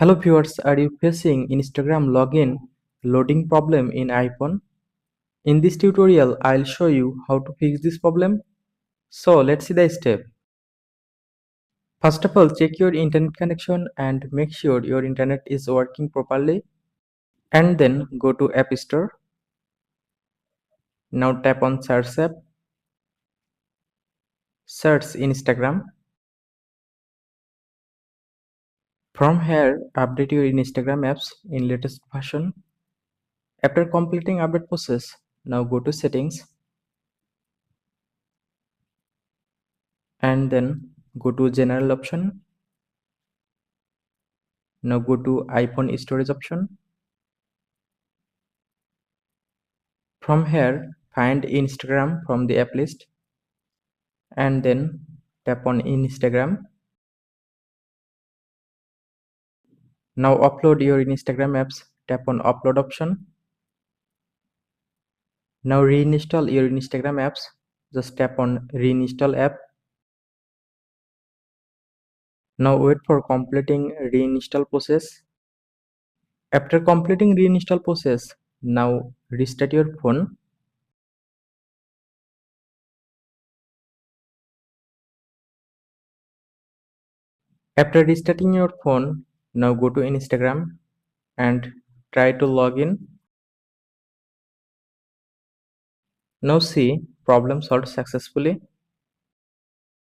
Hello viewers, are you facing Instagram login loading problem in iPhone? In this tutorial, I'll show you how to fix this problem. So let's see the step. First of all, check your internet connection and make sure your internet is working properly. And then go to App Store. Now tap on Search app. Search Instagram. From here, update your Instagram apps in latest version. After completing update process, now go to settings and then go to general option. Now go to iPhone storage option. From here, find Instagram from the app list and then tap on Instagram. Now upload your Instagram apps. Tap on upload option. Now reinstall your Instagram apps. Just tap on reinstall app. Now wait for completing reinstall process. After completing reinstall process, now restart your phone. After restarting your phone, now go to Instagram and try to log in. Now see, problem solved successfully.